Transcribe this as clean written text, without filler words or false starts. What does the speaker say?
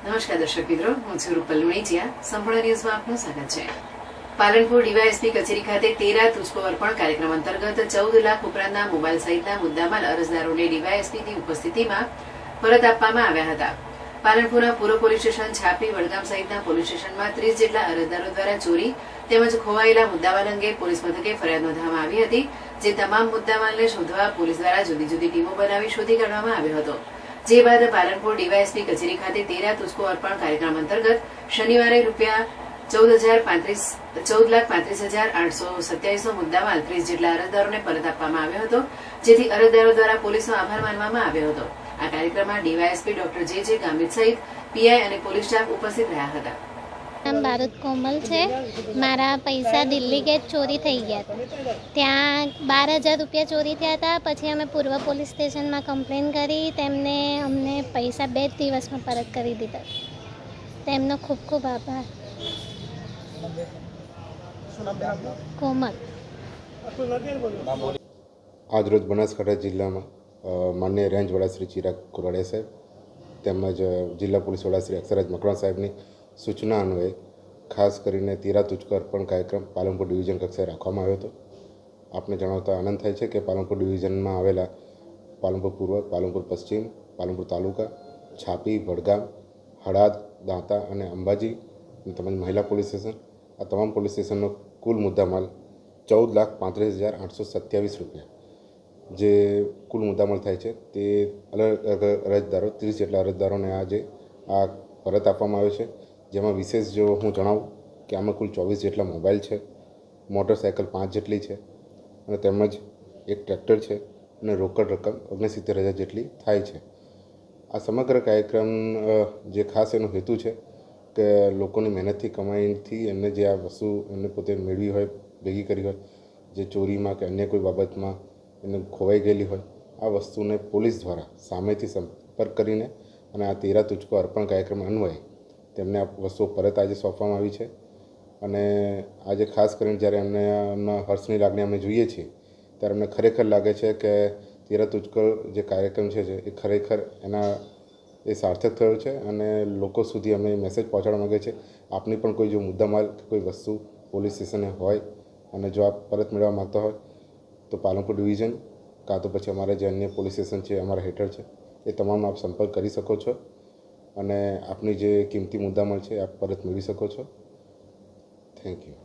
નમસ્કાર દર્શક મિત્રો, હું છું રૂપલ લુણીચિયા. સંપૂર્ણ ન્યૂઝમાં આપનું સ્વાગત છે. પાલનપુર ડીવાયએસપી કચેરી ખાતે 13 તુજકો અર્પણ કાર્યક્રમ અંતર્ગત 14 લાખ ઉપરાંતના મોબાઈલ સહિતના મુદ્દામાલ અરજદારોને ડીવાયએસપીની ઉપસ્થિતિમાં પરત આપવામાં આવ્યા હતા. પાલનપુરના પૂર્વ પોલીસ સ્ટેશન, છાપી, વડગામ સહિતના પોલીસ સ્ટેશનમાં 30 જેટલા અરજદારો દ્વારા ચોરી તેમજ ખોવાયેલા મુદ્દામાલ અંગે પોલીસ મથકે ફરિયાદ નોંધવામાં આવી હતી. જે તમામ મુદ્દામાલને શોધવા પોલીસ દ્વારા જુદી જુદી ટીમો બનાવી શોધી કાઢવામાં આવ્યો હતો. જે બાદ પાલનપુર ડીવાયએસપી કચેરી ખાતે 13 તુજકો અર્પણ કાર્યક્રમ અંતર્ગત શનિવારે રૂપિયા 14,35,827નો મુદ્દામાલ 30 જેટલા અરજદારોને પરત આપવામાં આવ્યો હતો, જેથી અરજદારો દ્વારા પોલીસનો આભાર માનવામાં આવ્યો હતો. આ કાર્યક્રમમાં ડીવાયએસપી ડોક્ટર જે ગામિત સહિત પીઆઈ અને પોલીસ સ્ટાફ ઉપસ્થિત રહ્યા હતા. નામ બારુદ કોમલ છે. મારા પૈસા દિલ્હી ગેટ ચોરી થઈ ગયા હતા. ત્યાં 12,000 રૂપિયા ચોરી થયા હતા. પછી અમે પૂર્વ પોલીસ સ્ટેશનમાં કમ્પ્લેન કરી. તેમને અમને પૈસા 2 દિવસમાં પરત કરી દીધા. તેમનો ખૂબ ખૂબ આભાર. કોમલ. આજરોજ બનાસકાંઠા જિલ્લામાં માનનીય રેન્જ વડા શ્રી ચિરાગ કુરાડિયા સાહેબ તેમજ જિલ્લા પોલીસ વડા શ્રી અક્ષરાજ મકવાણા સાહેબની સૂચના અન્વયે ખાસ કરીને 13 તુજકો અર્પણ કાર્યક્રમ પાલનપુર ડિવિઝન કક્ષાએ રાખવામાં આવ્યો હતો. આપને જણાવતા આનંદ થાય છે કે પાલનપુર ડિવિઝનમાં આવેલા પાલનપુર પૂર્વ, પાલનપુર પશ્ચિમ, પાલનપુર તાલુકા, છાપી, વડગામ, હળાદ, દાંતા અને અંબાજી તેમજ મહિલા પોલીસ સ્ટેશન, આ તમામ પોલીસ સ્ટેશનનો કુલ મુદ્દામાલ 14,35,827 રૂપિયા જે કુલ મુદ્દામાલ થાય છે તે અલગ અરજદારો 30 જેટલા અરજદારોને આજે આ પરત આપવામાં આવે છે. જેમાં વિશેષ જો હું જણાવું કે આમાં કુલ 24 જેટલા મોબાઈલ છે, મોટરસાઇકલ 5 જેટલી છે અને તેમજ એક ટ્રેક્ટર છે અને રોકડ રકમ 69,000 જેટલી થાય છે. આ સમગ્ર કાર્યક્રમ જે ખાસ એનો હેતુ છે કે લોકોની મહેનતથી કમાઈથી એમને જે આ વસ્તુ એમને પોતે મેળવી હોય, ભેગી કરી હોય, જે ચોરીમાં કે અન્ય કોઈ બાબતમાં એને ખોવાઈ ગયેલી હોય, આ વસ્તુને પોલીસ દ્વારા સામેથી સંપર્ક કરીને અને આ 13 તુજકો અર્પણ કાર્યક્રમ અન્વયે તેમને આ વસ્તુઓ પરત આજે સોંપવામાં આવી છે. અને આજે ખાસ કરીને જ્યારે એમના હર્ષની લાગણી અમે જોઈએ છીએ ત્યારે અમને ખરેખર લાગે છે કે 13 તુજકો જે કાર્યક્રમ છે એ ખરેખર એ સાર્થક થયો છે. અને લોકો સુધી અમે મેસેજ પહોંચાડવા માગે છે, આપની પણ કોઈ જો મુદ્દામાલ કે કોઈ વસ્તુ પોલીસ સ્ટેશને હોય અને જો આપ પરત મેળવવા માગતા હોય તો પાલનપુર ડિવિઝન કાં તો પછી અમારા જે અન્ય પોલીસ સ્ટેશન છે અમારા હેઠળ છે એ તમામ આપ સંપર્ક કરી શકો છો અને આપની જે કિંમતી મુદ્દામાલ છે આપ પરત મેળવી શકો છો. Thank you.